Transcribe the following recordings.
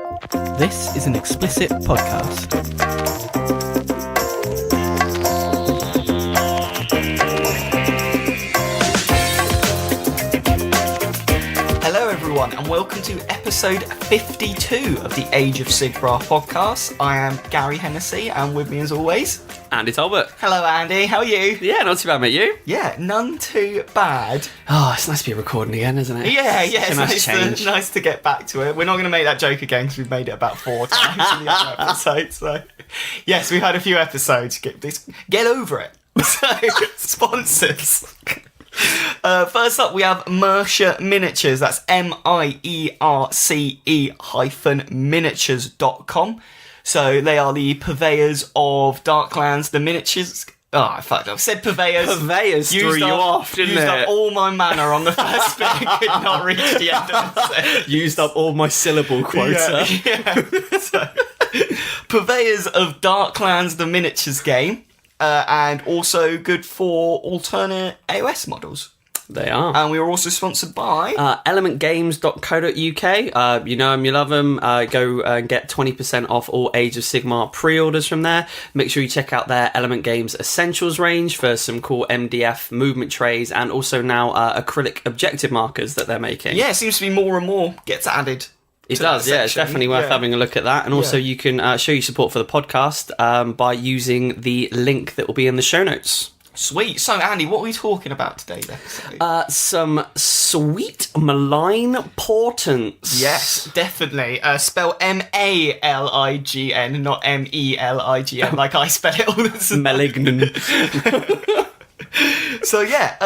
This is an explicit podcast. Hello everyone and welcome to episode 52 of the AgeofSigBrah podcast. I am Gary Hennessy and with me as always... Andy Talbot. Hello Andy, how are you? Yeah, not too bad, mate. You? Yeah, none too bad. Oh, it's nice to be recording again, isn't it? Yeah, it's nice nice to get back to it. We're not going to make that joke again because we've made it about 4 times in the other episode. So, yes, we've had a few episodes. Get over it. So, sponsors. First up, we have Mierce Miniatures. That's MIERCE-miniatures.com. So they are the purveyors of Darklands, the miniatures. Oh, I fucked up. I said purveyors. Purveyors threw you off, didn't it? Used up all my mana on the first bit and could not reach the end of the sentence. Used up all my syllable quota. Yeah. So, purveyors of Darklands, the miniatures game, and also good for alternate AOS models. They are. And we are also sponsored by... elementgames.co.uk. You know them, you love them. Go and get 20% off all Age of Sigmar pre-orders from there. Make sure you check out their Element Games Essentials range for some cool MDF movement trays and also now acrylic objective markers that they're making. Yeah, it seems to be more and more gets added. It does, yeah. It's definitely worth having a look at that. And also you can show your support for the podcast by using the link that will be in the show notes. Sweet. So, Andy, what are we talking about today's episode? Some sweet Malign Portents. Yes, definitely. Spell M-A-L-I-G-N, not M-E-L-I-G-N, like I spell it all the time. Malignant. So, yeah.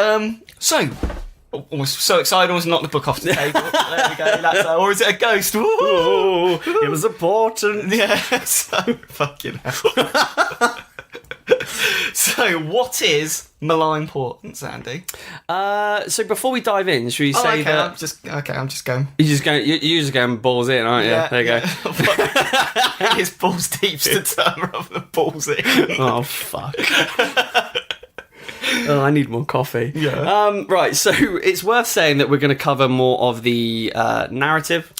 Almost so excited, almost knocked the book off the table. There we go. Or is it a ghost? Ooh, it was a portent. Yeah, so fucking hell. So, what is Malign Portents, Andy? So before we dive in, should we say that... I'm just going. You're just going balls in, aren't you? Yeah, there you go. It is balls deep to term rather than balls in. Oh, fuck. Oh, I need more coffee. Yeah. Right, so it's worth saying that we're going to cover more of the narrative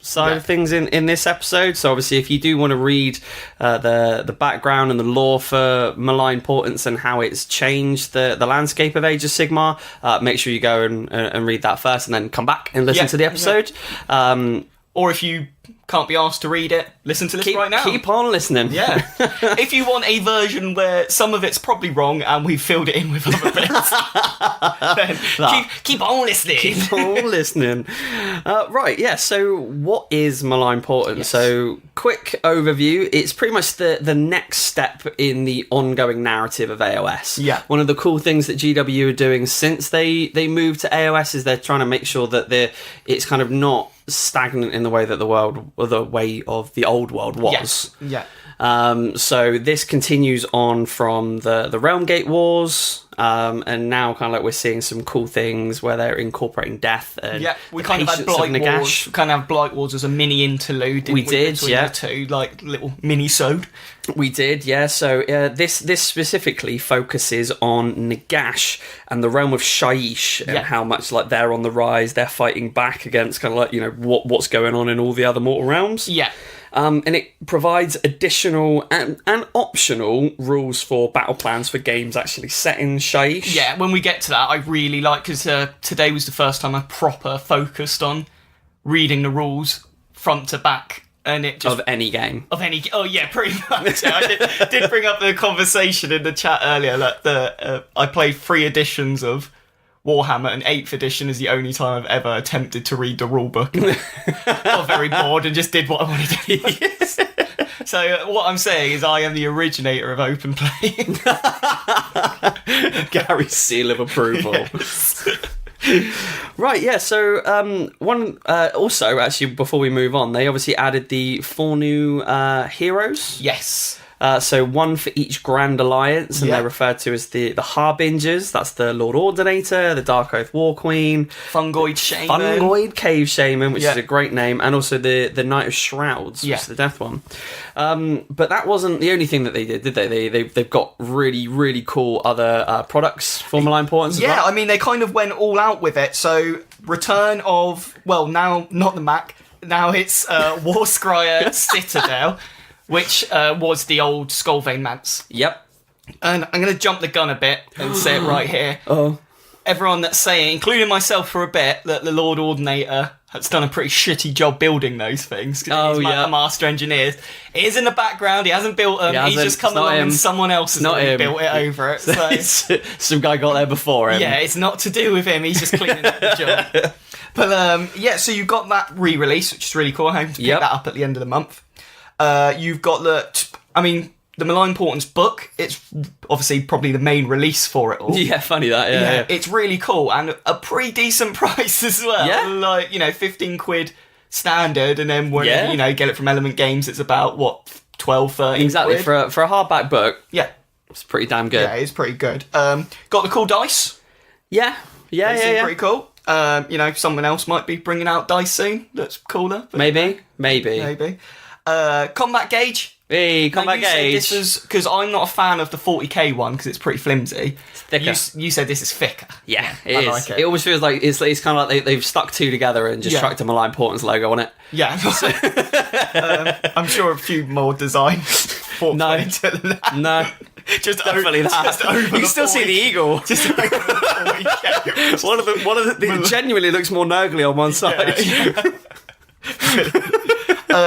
side of things in this episode. So obviously, if you do want to read the background and the lore for Malign Portents and how it's changed the landscape of Age of Sigmar, make sure you go and read that first and then come back and listen to the episode. Yeah. Or if you can't be asked to read it, listen to this right now. Keep on listening. Yeah. If you want a version where some of it's probably wrong and we've filled it in with other bits, then keep on listening. Keep on listening. Right, yeah, so what is Malign Portents? Yes. So, quick overview. It's pretty much the next step in the ongoing narrative of AOS. Yeah. One of the cool things that GW are doing since they moved to AOS is they're trying to make sure that it's kind of not stagnant in the way that the way of the old world was. Yes. Yeah. So this continues on from the Realm Gate Wars, and now kind of like we're seeing some cool things where they're incorporating death and we kind of had Blight Wars. We kind of have Blight Wars as a mini interlude. We did, the two, like little mini-sode. We did, yeah. So this specifically focuses on Nagash and the realm of Shaiish and how much like they're on the rise. They're fighting back against kind of like what's going on in all the other mortal realms. Yeah. And it provides additional and optional rules for battle plans for games actually set in Shaiish. Yeah, when we get to that, I really like, because today was the first time I proper focused on reading the rules front to back. And it just, of any game. Oh yeah, pretty much. I did bring up the conversation in the chat earlier that I played 3 editions of Warhammer, and 8th edition is the only time I've ever attempted to read the rulebook. Got very bored and just did what I wanted to do. So what I'm saying is I am the originator of open play. Gary's seal of approval. Yes. Right, yeah, so also, actually, before we move on, they obviously added the 4 new heroes. Yes. So 1 for each Grand Alliance, and they're referred to as the Harbingers. That's the Lord Ordinator, the Dark Oath War Queen, Fungoid Shaman, Fungoid Cave Shaman, which is a great name, and also the Knight of Shrouds, which is the death one. But that wasn't the only thing that they did they? They've got really, really cool other products for Malign Portents. Yeah, I mean, they kind of went all out with it. So, return of, well, now not the Mac, Now it's Warscryer Citadel, which was the old Skullvein Manse. Yep. And I'm going to jump the gun a bit and say it right here. Oh. Everyone that's saying, including myself for a bit, that the Lord Ordinator has done a pretty shitty job building those things. Oh, he's yeah. a master engineer. It is in the background. He hasn't built them. He's just come along and someone else has already built it over it. So. Some guy got there before him. Yeah, it's not to do with him. He's just cleaning up the job. But yeah, so you've got that re-release, which is really cool. I hope to pick that up at the end of the month. You've got the Malign Portents book. It's obviously probably the main release for it all. Yeah, funny that. Yeah. It's really cool and a pretty decent price as well. Yeah. Like, £15 standard, and then when you get it from Element Games, it's about what, 12, 13 exactly quid? for a hardback book. Yeah, it's pretty damn good. Yeah, it's pretty good. Got the cool dice. Yeah. Pretty cool. Someone else might be bringing out dice soon. That's cooler. Maybe. Combat gauge. Hey, combat gauge. This is because I'm not a fan of the 40k one because it's pretty flimsy. It's thicker. You said this is thicker. Yeah, it is. Like it. It almost feels like it's kind of like they've stuck two together and just chucked a Malign Portents logo on it. Yeah. I'm sure a few more designs. No. Just definitely that. Just over you can still see the eagle. Just over the 40k. one of the genuinely looks more nurgly on one side.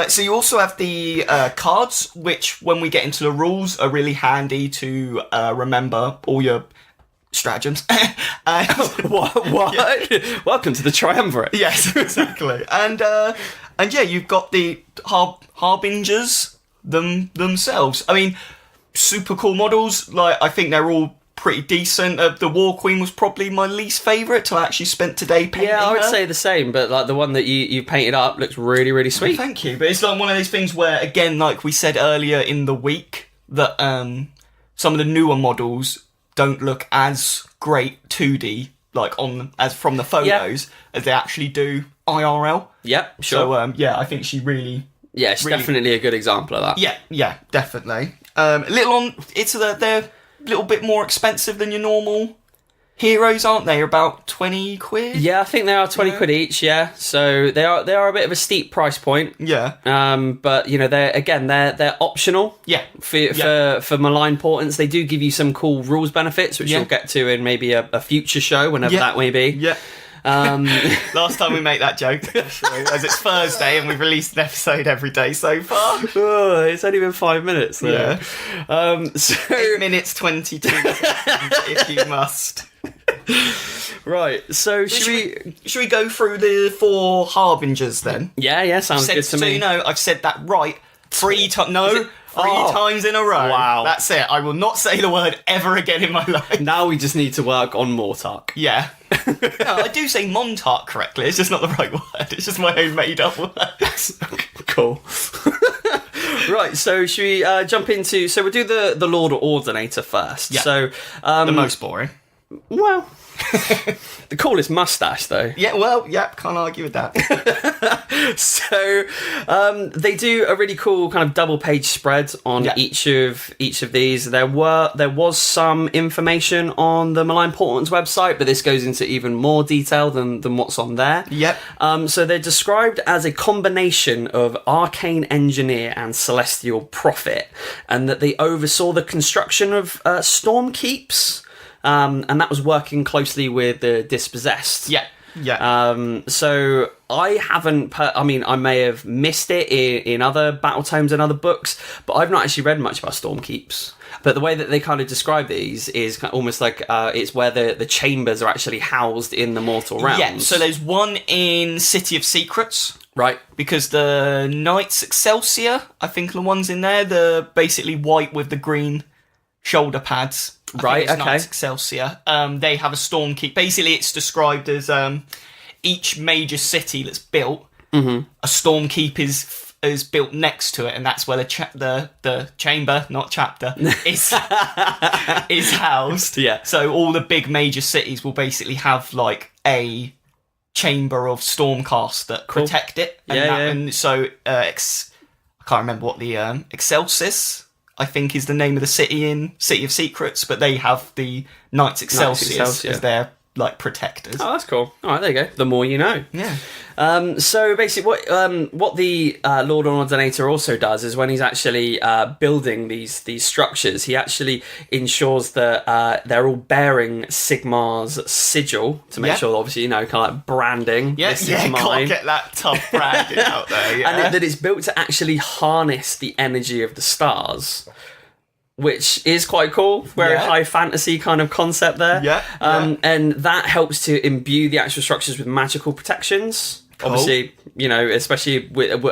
So you also have the cards, which when we get into the rules are really handy to remember all your stratagems. What? Yeah. Welcome to the Triumvirate. Yes, exactly. And yeah, you've got the Harbingers themselves. I mean, super cool models. Like, I think they're all pretty decent. The War Queen was probably my least favourite till I actually spent today painting I would her. say the same, but like the one that you painted up looks really, really sweet. Thank you. But it's like one of those things where, again, like we said earlier in the week, that some of the newer models don't look as great 2D, like as from the photos, as they actually do IRL. Yep, sure. So I think she really... Yeah, it's definitely a good example of that. Yeah, definitely. They're a little bit more expensive than your normal heroes, aren't they? About 20 quid? Yeah, I think they are 20 quid each, yeah. So they are a bit of a steep price point. Yeah. But they're optional. Yeah. For Malign Portents. They do give you some cool rules benefits, which you'll get to in maybe a future show, whenever that may be. Yeah. Last time we make that joke, as it's Thursday and we've released an episode every day so far. Oh, it's only been 5 minutes. Though. Yeah. So 8 minutes 22 seconds, if you must. Right. So should we go through the 4 Harbingers then? Yeah. Sounds good to me. So you know, I've said that right 3 times. No. 3 times in a row. Wow. That's it. I will not say the word ever again in my life. Now we just need to work on Mortark. Yeah. No, I do say Montark correctly. It's just not the right word. It's just my own made-up words. Cool. Right, so should we jump into... So we'll do the Lord Ordinator first. Yeah. So the most boring. Well... the coolest mustache, though. Yeah, well, can't argue with that. So they do a really cool kind of double page spread on each of these. There was some information on the Malign Portents website, but this goes into even more detail than what's on there. Yep. So they're described as a combination of arcane engineer and celestial prophet, and that they oversaw the construction of storm keeps. And that was working closely with the Dispossessed. Yeah. So I haven't... I may have missed it in other battle tomes and other books, but I've not actually read much about Stormkeeps. But the way that they kind of describe these is almost like it's where the chambers are actually housed in the mortal realms. Yeah, so there's one in City of Secrets. Right. Because the Knights Excelsior, I think the ones in there, they're basically white with the green shoulder pads. Right, okay. Knights Excelsior. They have a Stormkeep. Basically, it's described as each major city that's built, a Stormkeep is built next to it, and that's where the chamber, not chapter, is housed. Yeah. So all the big major cities will basically have like a chamber of Stormcast that protect it. And and so I can't remember what the Excelsis, I think, is the name of the city in City of Secrets, but they have the Knights Excelsior as their like protectors. Oh, that's cool. All right, there you go. The more you know. Yeah. So basically, what the Lord Ordinator also does is when he's actually building these structures, he actually ensures that they're all bearing Sigmar's sigil to make sure, obviously, kind of like branding. Yeah, can't get that tough branding out there. Yeah. And that it's built to actually harness the energy of the stars. Which is quite cool, very high fantasy kind of concept there. And that helps to imbue the actual structures with magical protections. Cool. Obviously, especially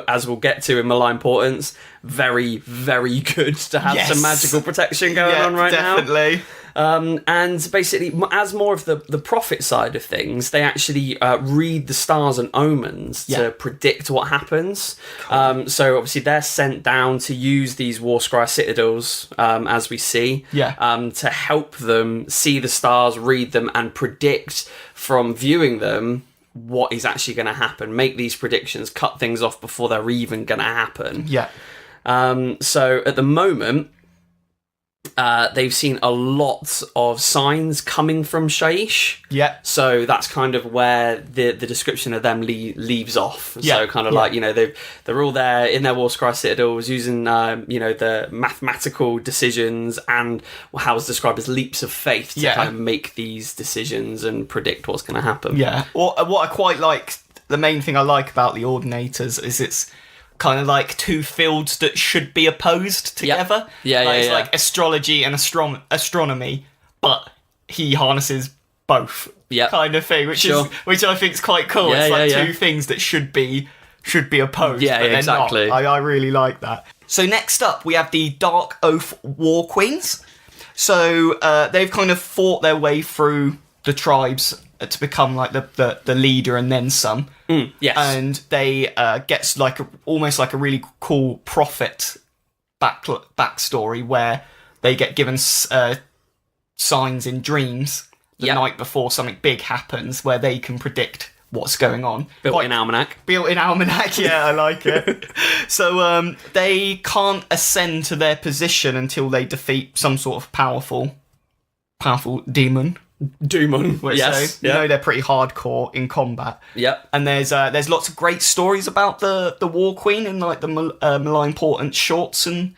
as we'll get to in Malign Portents, very, very good to have some magical protection going on right now. Definitely. And basically, as more of the prophet side of things, they actually read the stars and omens to predict what happens. Cool. So obviously, they're sent down to use these Warscryer citadels, as we see, to help them see the stars, read them, and predict from viewing them what is actually going to happen. Make these predictions, cut things off before they're even going to happen. Yeah. So at the moment, they've seen a lot of signs coming from Shaiish. Yeah. So that's kind of where the description of them leaves off. Yeah. So kind of like, they're all there in their Warscryer citadels using, the mathematical decisions and how it's described as leaps of faith to kind of make these decisions and predict what's going to happen. Yeah. What I quite like, the main thing I like about the Ordinators is it's kind of like two fields that should be opposed together. It's like astrology and astronomy, but he harnesses both kind of thing, which I think is quite cool. It's like two things that should be opposed. Yeah, but exactly. Not. I really like that. So next up, we have the Dark Oath War Queens. So they've kind of fought their way through the tribes to become like the leader and then some. Yes. And they gets like almost like a really cool prophet backstory where they get given signs in dreams the night before something big happens where they can predict what's going on. Built-in almanac, yeah, I like it. So they can't ascend to their position until they defeat some sort of powerful demon. Which they're pretty hardcore in combat. Yep. And there's lots of great stories about the War Queen in like the Malign Portents shorts and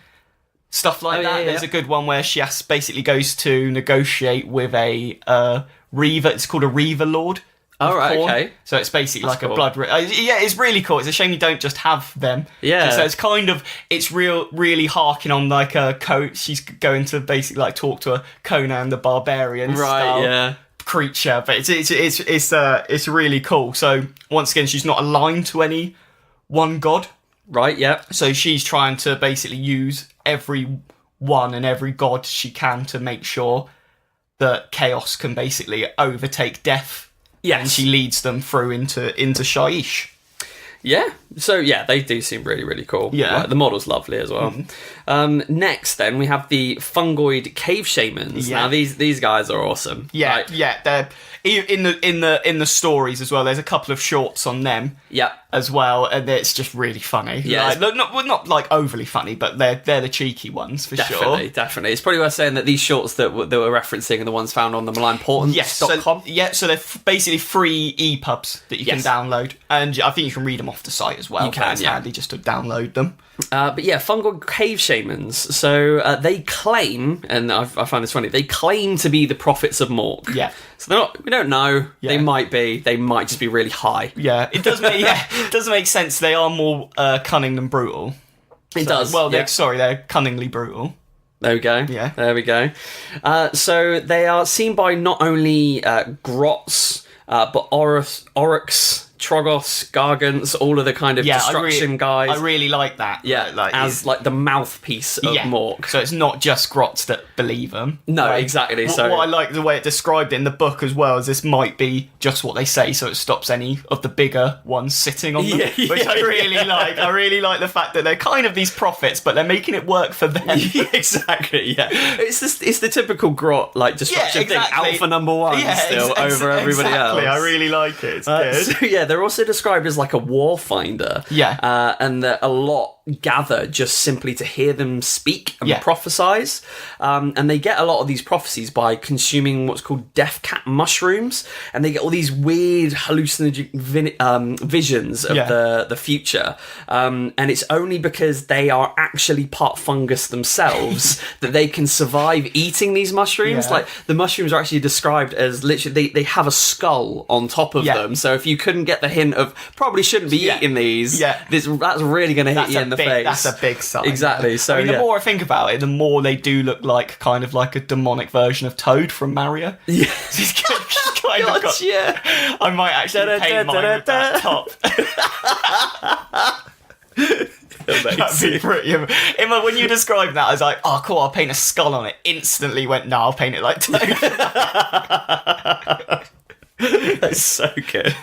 stuff like that. There's a good one where she basically goes to negotiate with a Reaver. It's called a Reaver Lord. Oh, right, okay. So it's basically like a blood... it's really cool. It's a shame you don't just have them. Yeah. So it's kind of... It's really harking on like a... She's going to basically like talk to a Conan the Barbarian style creature. But it's really cool. So once again, she's not aligned to any one god. Right, yeah. So she's trying to basically use every one and every god she can to make sure that chaos can basically overtake death. Yes. And she leads them through into Shaiish. Yeah. So, they do seem really, really cool. Yeah. Like, the model's lovely as well. Next, then, we have the Fungoid Cave Shamans. Yeah. Now, these guys are awesome. Yeah, right? They're in the stories as well. There's a couple of shorts on them. Yeah. As well, and it's just really funny. Yeah, like, not like overly funny, but they're the cheeky ones for sure. Definitely. It's probably worth saying that these shorts that we're referencing are the ones found on the Malign Portents.com. So they're basically free EPUBs that you can download, and I think you can read them off the site as well. You can, it's handy just to download them. But Fungoid Cave Shamans. So they claim, and I find this funny, they claim to be the prophets of Mork. Yeah. So they're not. We don't know. Yeah. They might be. They might just be really high. Yeah. It does make. It doesn't make sense. They are more cunning than brutal. It does. Well, they're cunningly brutal. There we go. Yeah. There we go. So they are seen by not only grots, but Oryx, Trogos, Gargants, all of the kind of destruction guys. I really like that. Yeah, as the mouthpiece of Mork. So it's not just grots that believe them. No, exactly. What I like the way it described it in the book as well is this might be just what they say, so it stops any of the bigger ones sitting on them, which I really like. I really like the fact that they're kind of these prophets, but they're making it work for them. Exactly. Yeah, it's the typical grot destruction thing. Alpha number one over everybody else. I really like it. It's good. they're also described as like a war finder. Yeah. And that a lot gather just simply to hear them speak and prophesize. And they get a lot of these prophecies by consuming what's called death cap mushrooms, and they get all these weird hallucinogenic visions of the future. And it's only because they are actually part fungus themselves that they can survive eating these mushrooms. Like, the mushrooms are actually described as literally they have a skull on top of them. So if you couldn't get the hint of probably shouldn't be eating these, that's really going to hit you in the face. That's a big sign. Exactly. So I mean, the more I think about it, the more they do look like kind of like a demonic version of Toad from Mario. Yeah. I might actually paint mine with that top. That'd be pretty. Emma, when you described that, I was like, "Oh, cool! I'll paint a skull on it." Instantly went, "No, I'll paint it like Toad." That's so good.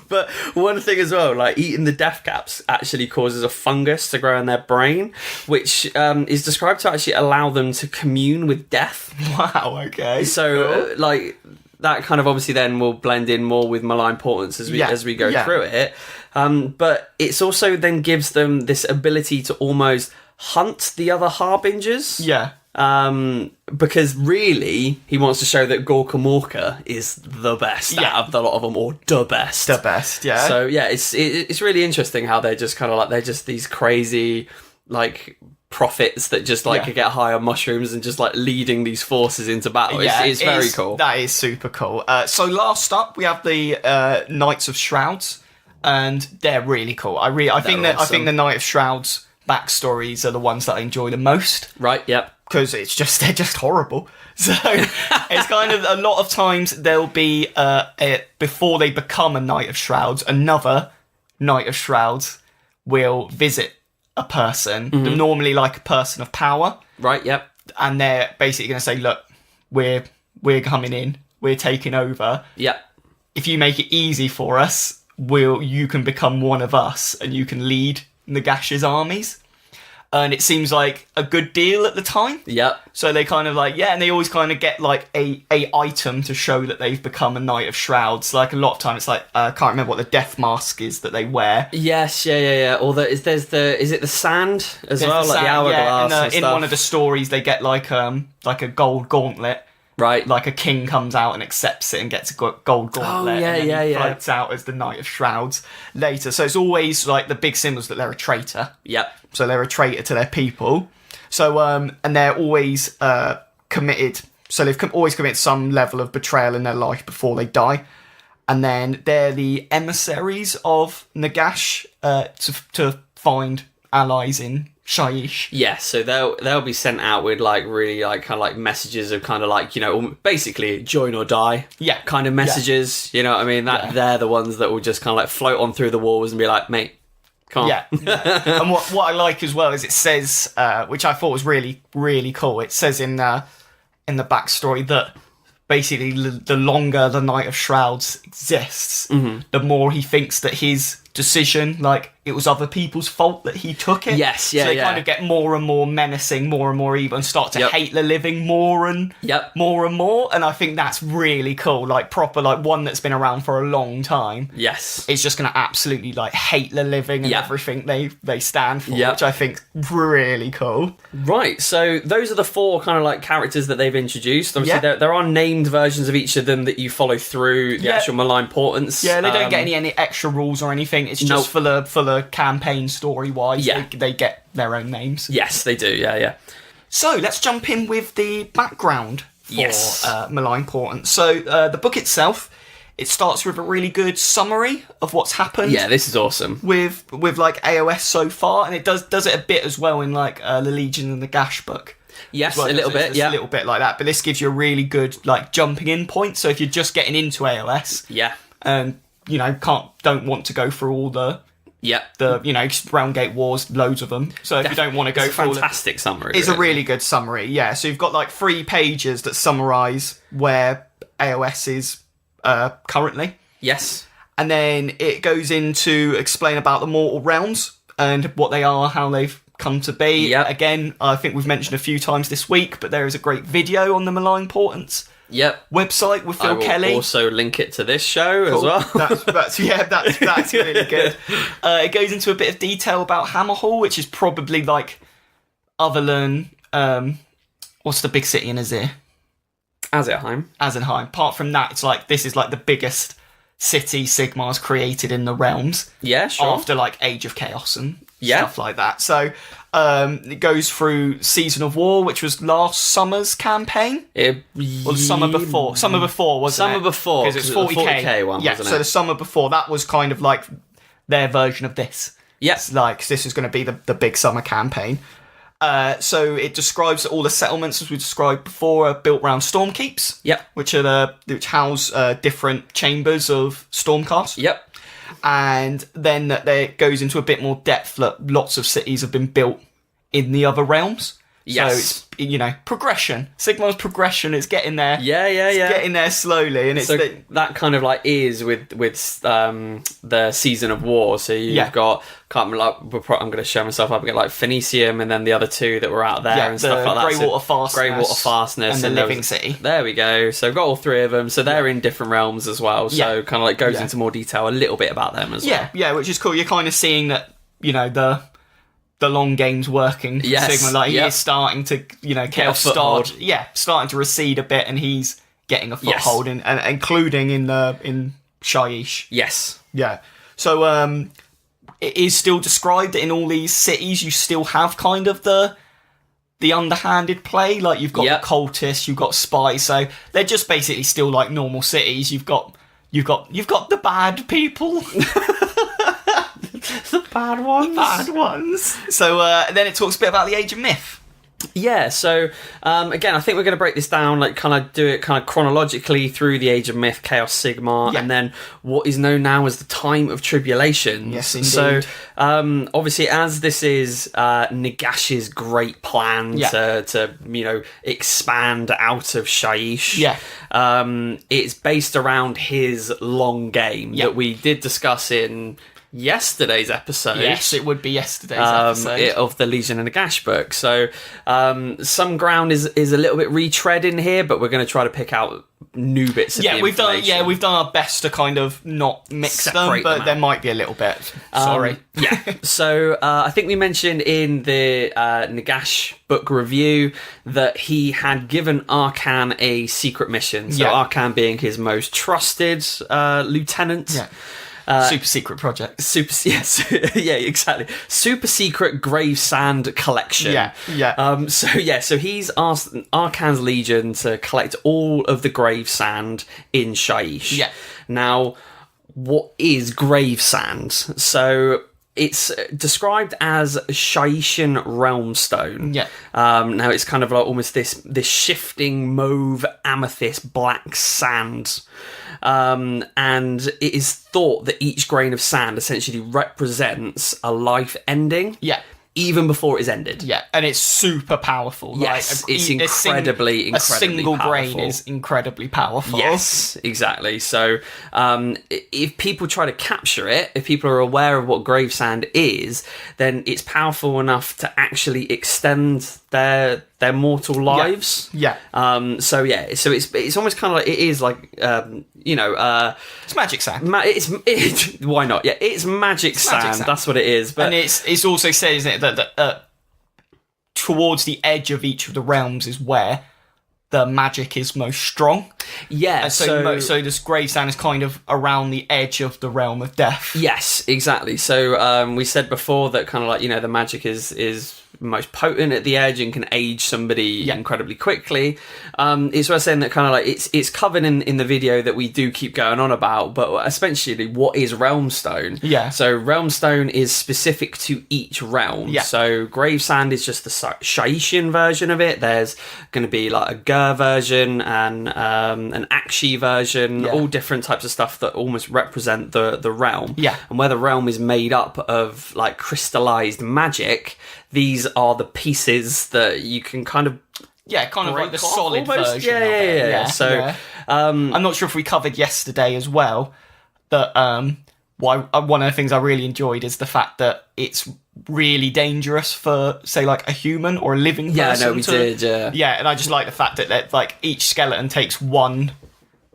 But one thing as well, like eating the death caps actually causes a fungus to grow in their brain, which is described to actually allow them to commune with death. Wow. Okay. So cool. like that kind of obviously then will blend in more with Malign Portents as we go through it. But it's also then gives them this ability to almost hunt the other harbingers. Yeah. Because really, he wants to show that Gorkamorka is the best out of the lot of them, or the best. The best, yeah. So yeah, it's really interesting how they're just kind of like they're just these crazy like prophets that just like get high on mushrooms and just like leading these forces into battle. It's very cool. That is super cool. So last up, we have the Knights of Shrouds, and they're really cool. I think the Knight of Shrouds backstories are the ones that I enjoy the most. Right. Yep. Because they're just horrible. So it's kind of a lot of times there'll be before they become a Knight of Shrouds, another Knight of Shrouds will visit a person, normally like a person of power. Right. Yep. And they're basically going to say, "Look, we're coming in, we're taking over. Yep. If you make it easy for us, you can become one of us, and you can lead Nagash's armies." And it seems like a good deal at the time. Yep. So they kind of like, and they always kind of get like a item to show that they've become a Knight of Shrouds. Like a lot of time it's like, I can't remember what the death mask is that they wear. Yes, yeah. Or is it the sand as well? Like the hourglass and in one of the stories they get like a gold gauntlet. Right. Like a king comes out and accepts it and gets a gold gauntlet. Oh, and then floats out as the Knight of Shrouds later. So it's always like the big symbols that they're a traitor. Yep. So they're a traitor to their people. So, and they're always committed. So they've always committed some level of betrayal in their life before they die. And then they're the emissaries of Nagash to find allies in Shyish. Yes, so they'll be sent out with like really like kind of like messages of kind of like, you know, basically join or die. Yeah. Kind of messages. You know what I mean? They're the ones that will just kind of like float on through the walls and be like, "Mate, come on." Yeah. And what I like as well is it says, which I thought was really, really cool. It says in the backstory that basically the longer the Knight of Shrouds exists, the more he thinks that his decision, like, it was other people's fault that he took it. Yes, yeah, so they kind of get more and more menacing, more and more evil, and start to hate the living more and more. And I think that's really cool. Like, proper, like, one that's been around for a long time. Yes. Is just going to absolutely, like, hate the living and everything they stand for, which I think really cool. Right, so those are the four kind of, like, characters that they've introduced. Obviously, there are named versions of each of them that you follow through the actual Malign Portents. Yeah, they don't get any extra rules or anything. It's just for the campaign story-wise. They get their own names. Yes, they do. Yeah. So let's jump in with the background for Malign Portents. So the book itself, it starts with a really good summary of what's happened. Yeah, this is awesome. With like AOS so far, and it does it a bit as well in like the Legions of Nagash book. Yes, well. a little bit. A little bit like that. But this gives you a really good like jumping in point. So if you're just getting into AOS, and you know don't want to go through all the Roundgate Wars, loads of them. So if you don't want to go through fantastic summary. It's a really good summary, yeah. So you've got like 3 pages that summarise where AOS is currently. Yes. And then it goes into explain about the Mortal Realms and what they are, how they've come to be. Yep. Again, I think we've mentioned a few times this week, but there is a great video on the Malign Portents Yep. website with Phil Kelly. Also link it to this show as well. That's really good. It goes into a bit of detail about Hammerhall, which is probably like, other than what's the big city in Azir? Azerheim. Apart from that, it's like this is like the biggest city Sigmar's created in the realms. Yeah, sure. After like Age of Chaos and stuff like that. So it goes through Season of War, which was last summer's campaign. Or the summer before. Summer before, wasn't it? Summer before. Because it's 40k one, yeah, wasn't it? So the summer before, that was kind of like their version of this. Yes. Like, this is going to be the big summer campaign. So it describes that all the settlements, as we described before, are built around Stormkeeps. Yep. Which house different chambers of Stormcast. Yep. And then it goes into a bit more depth that lots of cities have been built in the other realms. Yes. So it's, progression. Sigmar's progression is getting there. Yeah. It's getting there slowly, and it's so that kind of like is with the Season of War. So you've got, I'm going to show myself up. I've got like Phoenicium, and then the other two that were out there and stuff like that. Greywater Fastness, and the Living City. There we go. So we've got all three of them. So they're in different realms as well. So kind of like goes into more detail a little bit about them as well. Yeah, which is cool. You're kind of seeing that the long game's working. Yes. Sigma, like he is starting to, Chaos starting to recede a bit, and he's getting a foothold, including in Shaiish. Yes. Yeah. So it is still described that in all these cities you still have kind of the underhanded play. Like you've got the cultists, you've got spies, so they're just basically still like normal cities. You've got the bad people. The bad ones. So then it talks a bit about the Age of Myth. Yeah, so again, I think we're going to break this down, like kind of do it kind of chronologically through the Age of Myth, AgeofSigBrah, and then what is known now as the Time of Tribulation. Yes, indeed. So obviously, as this is Nagash's great plan to expand out of Shaiish, it's based around his long game that we did discuss in yesterday's episode. Yes, it would be yesterday's episode of the Legion of Nagash book. So some ground is a little bit retread in here, but we're going to try to pick out new bits of the information. We've done our best to kind of not mix them, but there might be a little bit. Sorry. So I think we mentioned in the Nagash book review that he had given Arkan a secret mission. So Arkan being his most trusted lieutenant. Yeah. Super secret project. Yeah, exactly. Super secret grave sand collection. So he's asked Arkan's Legion to collect all of the grave sand in Shaiish. Yeah. Now, what is grave sand? So it's described as Shaiishan realm stone. Yeah. Now it's kind of like almost this shifting mauve amethyst black sand. And it is thought that each grain of sand essentially represents a life ending. Yeah. Even before it's ended. Yeah, and it's super powerful. Yes, it's incredibly a single powerful. grain is incredibly powerful. Yes, exactly. So if people try to capture it, if people are aware of what grave sand is, then it's powerful enough to actually extend their mortal lives. Yeah. So it's almost kind of like, it is like it's magic sand. Why not? Yeah, it's magic sand. That's what it is. But and it's also said, isn't it, that towards the edge of each of the realms is where the magic is most strong. Yeah. And so this grave sand is kind of around the edge of the realm of death. Yes, exactly. So we said before that kind of like, the magic is most potent at the edge and can age somebody incredibly quickly. It's worth saying that kind of like it's covered in the video that we do keep going on about, but essentially what is Realmstone? Yeah. So Realmstone is specific to each realm. Yeah. So grave sand is just the Shaiishan version of it. There's going to be like a Gur version and an Akshi version, all different types of stuff that almost represent the realm. Yeah. And where the realm is made up of like crystallized magic, these are the pieces that you can kind of kind of like the solid almost version of it. Yeah. So I'm not sure if we covered yesterday as well that one of the things I really enjoyed is the fact that it's really dangerous for, say, like a human or a living person. Yeah, no, we did, yeah. Yeah, and I just like the fact that like each skeleton takes one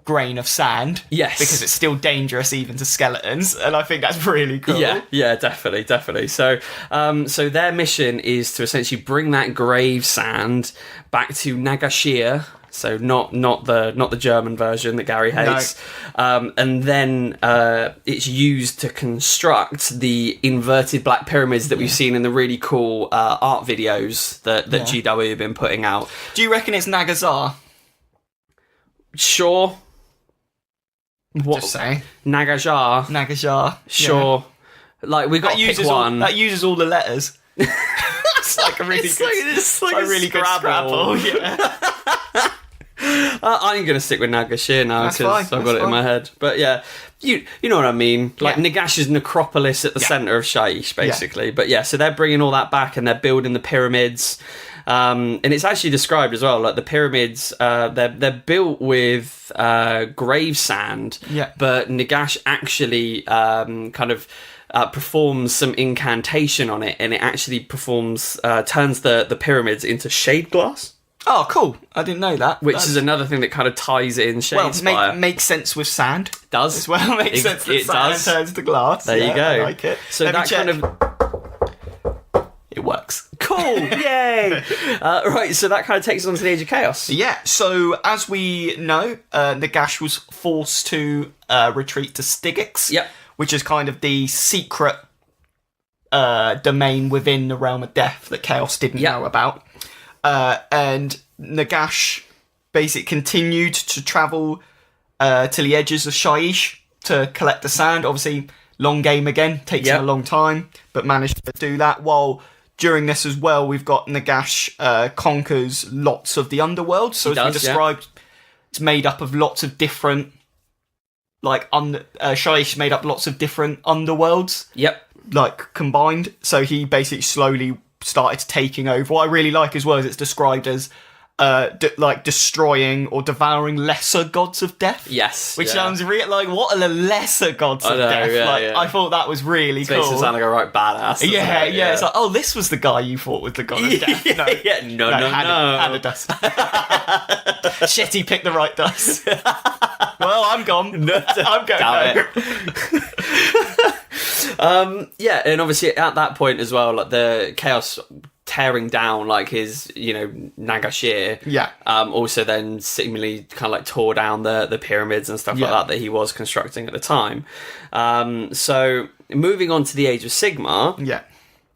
grain of sand. Yes. Because it's still dangerous even to skeletons, and I think that's really cool. Yeah, definitely. So, so their mission is to essentially bring that grave sand back to Nagashir. So not the German version that Gary hates, and then it's used to construct the inverted black pyramids that we've seen in the really cool art videos that GW have been putting out. Do you reckon it's Nagazar? Sure. What? Just say Nagajar. Sure. Yeah. Like we got to pick one that uses all the letters. It's like a really it's like a really good Scrabble. Yeah. I'm gonna stick with Nagashir now because I've got it in my head. But yeah, you know what I mean. Like Nagash's necropolis at the centre of Shaiish, basically. Yeah. But yeah, so they're bringing all that back and they're building the pyramids. And it's actually described as well. Like the pyramids, they're built with grave sand. Yeah. But Nagash actually kind of performs some incantation on it, and it actually turns the pyramids into shade glass. Oh, cool. I didn't know that. Which is another thing that kind of ties it in Shadespire. Well, makes sense with sand. Does. As well, makes sense that sand turns to glass. There you go. I like it. So that kind of... It works. Cool. Yay. Right, so that kind of takes us on to the Age of Chaos. Yeah, so as we know, Nagash was forced to retreat to Styx. Yep. Which is kind of the secret domain within the Realm of Death that Chaos didn't know about. And Nagash basically continued to travel to the edges of Shaiish to collect the sand. Obviously, long game again, takes him a long time, but managed to do that. While during this as well, we've got Nagash conquers lots of the underworld. So as we described, it's made up of lots of different, Shaiish made up lots of different underworlds. Yep. Like, combined. So he basically slowly started taking over. What I really like as well is it's described as destroying or devouring lesser gods of death. Yes. Which sounds like, what are the lesser gods of death? I thought that was really cool. Makes it sound like a right badass. Yeah. It's like, oh, this was the guy you fought with the god of death. No. Had a dust. Shit, he picked the right dust. Well, I'm gone. I'm going home. And obviously at that point as well, like the Chaos tearing down like his, Nagashir. Yeah. Also then seemingly kind of like tore down the pyramids and stuff like that he was constructing at the time. So moving on to the Age of Sigmar. Yeah.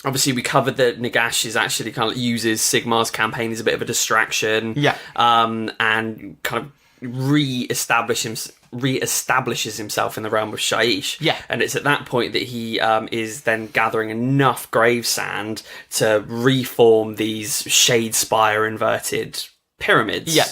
Obviously, we covered that Nagash is actually kind of uses Sigmar's campaign as a bit of a distraction. Yeah. And kind of re-establishes himself in the realm of Shaiish. Yeah. And it's at that point that he is then gathering enough grave sand to reform these Shadespire inverted pyramids. Yeah.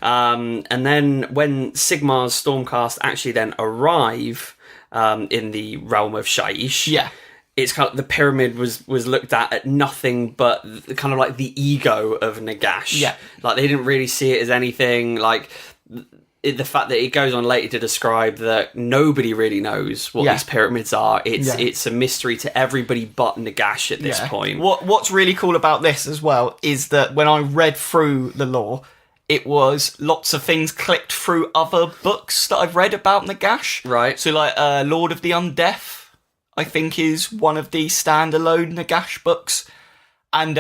And then when Sigmar's Stormcast actually then arrive in the realm of Shaiish... Yeah. It's kind of the pyramid was looked at nothing but kind of like the ego of Nagash. Yeah. Like they didn't really see it as anything. Like the fact that it goes on later to describe that nobody really knows what these pyramids are. It's a mystery to everybody but Nagash at this point. What's really cool about this as well is that when I read through the lore, it was lots of things clicked through other books that I've read about Nagash. Right. So like Lord of the Undeath, I think, is one of the standalone Nagash books. And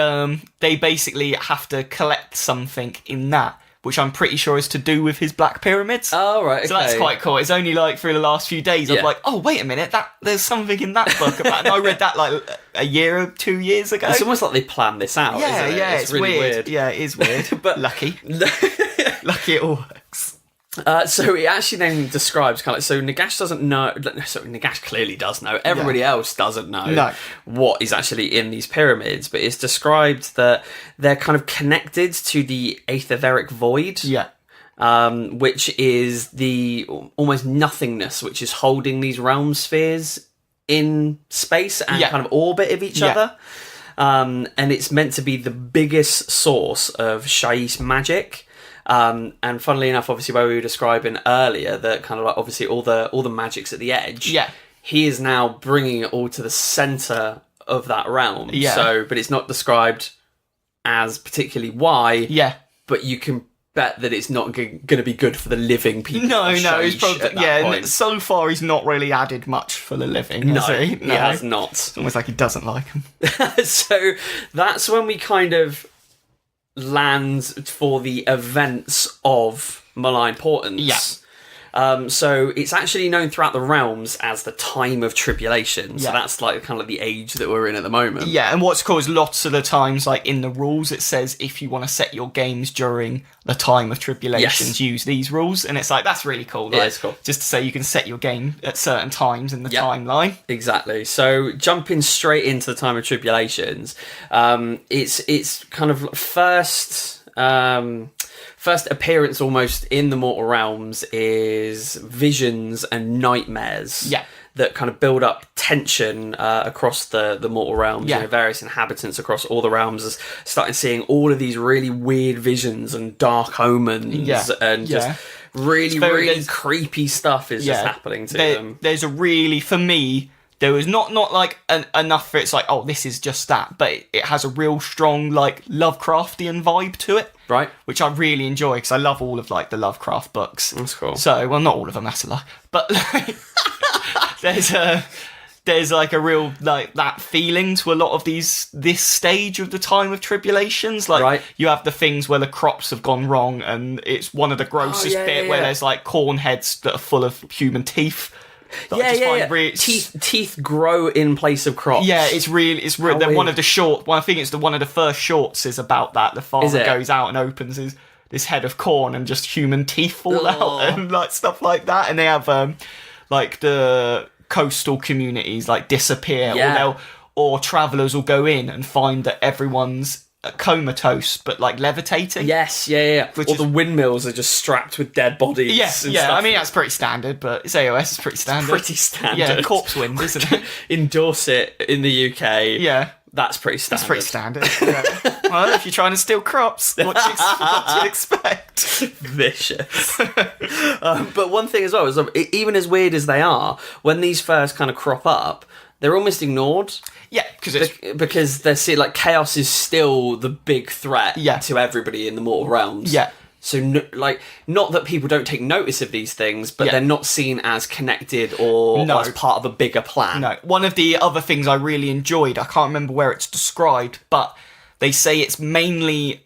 they basically have to collect something in that, which I'm pretty sure is to do with his Black Pyramids. Oh, right, okay. So that's quite cool. It's only like through the last few days, I'm like, oh, wait a minute, there's something in that book about it. And I read that like a year or 2 years ago. It's almost like they planned this out, isn't it? Yeah, it's really weird. Yeah, it is weird. But lucky. Lucky it all works. So it actually then describes kind of so Nagash doesn't know. So Nagash clearly does know. Everybody else doesn't know what is actually in these pyramids, but it's described that they're kind of connected to the Aetheric Void. Yeah. Which is the almost nothingness which is holding these realm spheres in space and kind of orbit of each other. And it's meant to be the biggest source of Shaiish magic. And funnily enough, obviously, where we were describing earlier that kind of like obviously all the magic's at the edge. Yeah, he is now bringing it all to the center of that realm. Yeah. So, but it's not described as particularly why. Yeah. But you can bet that it's not going to be good for the living people. No, of he's Shaiish probably at that point. So far he's not really added much for the living. No, Has he? he has not. It's almost like he doesn't like him. So that's when we kind of land for the events of Malign Portents. Yeah. So it's actually known throughout the realms as the time of tribulation. So Yeah. that's like kind of the age that we're in at the moment. Yeah, and what's caused lots of the times, like in the rules, it says if you want to set your games during the time of tribulations, use these rules. And it's like, that's really cool. Like, Yeah, it's cool. Just to say you can set your game at certain times in the Yep. timeline. Exactly. So jumping straight into the time of tribulations, it's kind of first appearance almost in the mortal realms is visions and nightmares. Yeah. That kind of build up tension across the mortal realms. Yeah. You know, various inhabitants across all the realms are starting seeing all of these really weird visions and dark omens and just really creepy stuff is just happening to them. There's a really, for me, there was not like enough for it's like, oh, this is just that, but it has a real strong like Lovecraftian vibe to it, right? Which I really enjoy because I love all of like the Lovecraft books. That's cool. So, well, not all of them, that's a lie, but like, there's like a real like that feeling to a lot of this stage of the time of tribulations. Like you have the things where the crops have gone wrong, and it's one of the grossest bit where there's like corn heads that are full of human teeth. Teeth grow in place of crops. Yeah, it's really. Then one of the first shorts is about that. The farmer goes out and opens this head of corn, and just human teeth fall out and like stuff like that. And they have like the coastal communities like disappear, or travelers will go in and find that everyone's comatose but like levitating. Yes, yeah. Or the windmills are just strapped with dead bodies. Yes, yeah. I mean, that's pretty standard, but it's AOS. It's pretty standard. Pretty standard. Yeah, corpse wind, isn't it? In Dorset, in the UK. Yeah. That's pretty standard. That's pretty standard. Yeah. Well, if you're trying to steal crops, what do you expect? Vicious. But one thing as well is, even as weird as they are, when these first kind of crop up, they're almost ignored. Yeah, because they're seeing like chaos is still the big threat to everybody in the mortal realms. Yeah. So, not that people don't take notice of these things, but they're not seen as connected or as part of a bigger plan. No. One of the other things I really enjoyed, I can't remember where it's described, but they say it's mainly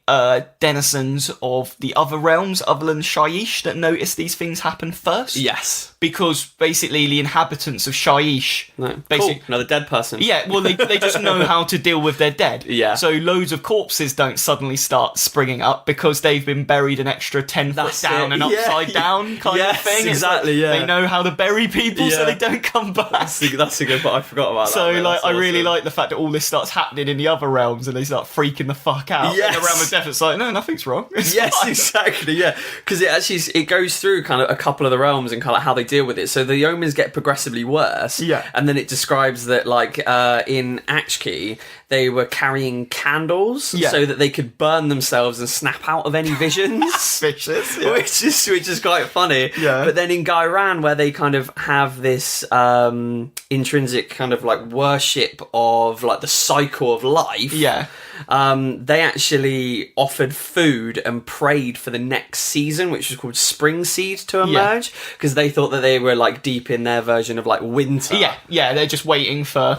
denizens of the other realms, other than Shaiish, that notice these things happen first. Yes. Because basically the inhabitants of Shaiish... Cool. Another dead person. Yeah, well, they just know how to deal with their dead. Yeah. So loads of corpses don't suddenly start springing up because they've been buried an extra 10 foot down and upside down kind of thing. Exactly, They know how to bury people so they don't come back. That's a good part. I forgot about that. So, I really like the fact that all this starts happening in the other realms and they start freaking the fuck out. Yes. And the realm of death, it's like, no, nothing's wrong. It's fine. Exactly, yeah. Because it goes through kind of a couple of the realms and kind of how they deal with it. So the omens get progressively worse. Yeah. And then it describes that, like, in Achki, they were carrying candles so that they could burn themselves and snap out of any visions. Vicious, which is quite funny. Yeah. But then in Gairan, where they kind of have this intrinsic kind of like worship of like the cycle of life. Yeah. They actually offered food and prayed for the next season, which was called Spring Seed, to emerge, because they thought that they were like deep in their version of like winter. Yeah, they're just waiting for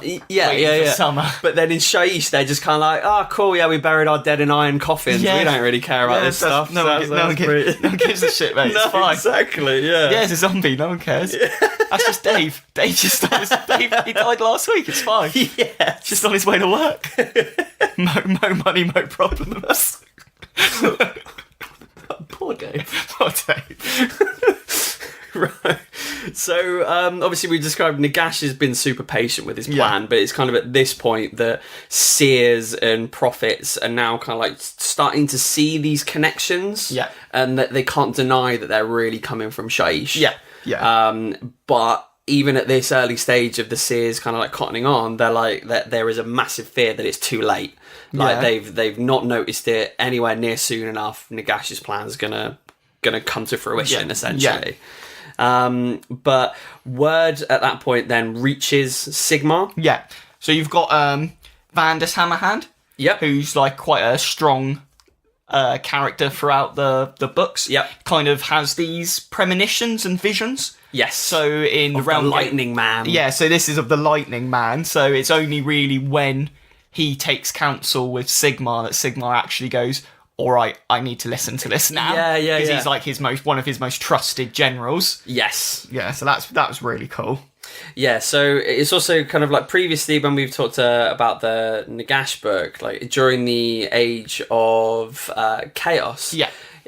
summer. But then in Shaiish, they're just kind of like, oh, cool, we buried our dead in iron coffins. We don't really care about this stuff. No one gives a shit, mate. It's fine. Exactly, yeah. Yeah, it's a zombie. No one cares. That's just Dave. Dave he died last week. It's fine. Yeah. Just on his way to work. No money, no problems. Poor Dave. Poor Dave. Right. So, obviously we described Nagash has been super patient with his plan, but it's kind of at this point that seers and prophets are now kind of like starting to see these connections. Yeah. And that they can't deny that they're really coming from Shaiish. Yeah. But even at this early stage of the seers kind of like cottoning on, they're like that there is a massive fear that it's too late. Like they've not noticed it anywhere near soon enough. Nagash's plan's gonna come to fruition essentially. But word at that point then reaches Sigmar. Yeah. So you've got Vandus Hammerhand, who's like quite a strong character throughout the books. Kind of has these premonitions and visions. Yes. So in the realm, the Lightning Man. Yeah. So this is of the Lightning Man. So it's only really when he takes counsel with Sigmar that Sigmar actually goes, all right, I need to listen to this now. Because he's like one of his most trusted generals. Yes. Yeah. So that was really cool. Yeah, so it's also kind of like previously when we've talked about the Nagash book, like during the Age of Chaos.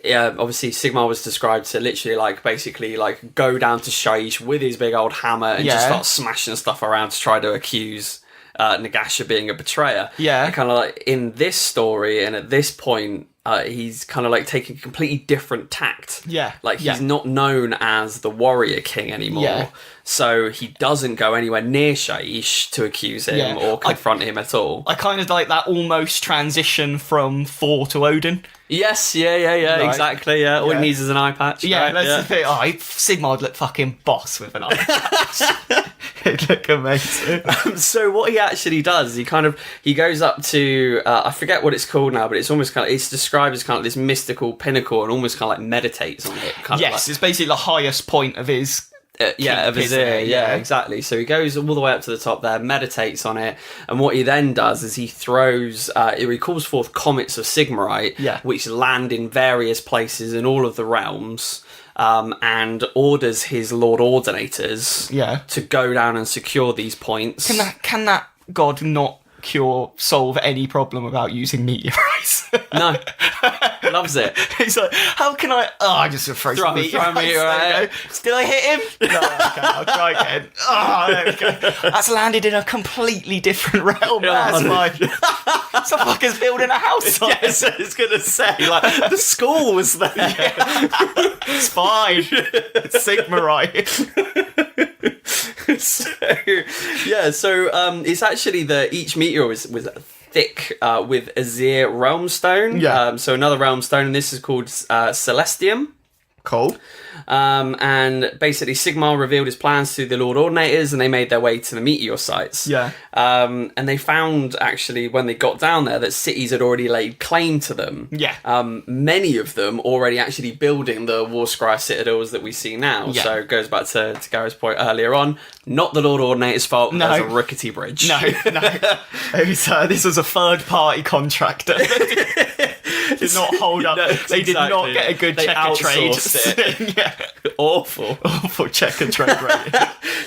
Obviously Sigmar was described to literally like basically like go down to Shaish with his big old hammer and just start smashing stuff around to try to accuse Nagash of being a betrayer. And kind of like in this story and at this point, he's kind of like taking a completely different tact. Like he's not known as the warrior king anymore. So he doesn't go anywhere near Shaish to accuse him or confront him at all. I kind of like that almost transition from Thor to Odin. Yes, exactly. All he needs is an eye patch. That's the thing. Sigmar would look fucking boss with an eye patch. It'd look amazing. So what he actually does, he goes up to I forget what it's called now, but it's almost kind of it's described as kind of this mystical pinnacle and almost kind of like meditates on it. It's basically the highest point of his. Of his ear, exactly. So he goes all the way up to the top there, meditates on it, and what he then does is he throws, he calls forth comets of Sigmarite, which land in various places in all of the realms, and orders his Lord Ordinators to go down and secure these points. Can that god not solve any problem without using meteorites? No. Loves it. He's like, how can I just throw some meteorites. Did I hit him? No, okay, I'll try again. There we go. That's landed in a completely different realm. That's fine. Some fucker's building a house on it. I was going to say, like, the school was there. It's fine. It's Sigmarite. So it's actually each meteor was thick with Azir Realm Stone. So another Realm Stone, and this is called Celestium. Cool. And basically Sigmar revealed his plans to the Lord Ordinators and they made their way to the meteor sites. And they found actually when they got down there that cities had already laid claim to them. Many of them already actually building the Warscry citadels that we see now. So it goes back to Gary's point earlier on. Not the Lord Ordinator's fault. No. There's a rickety bridge. No. This was a third party contractor. Did not hold up. They did not get a good checker trade. Awful checker trade rate.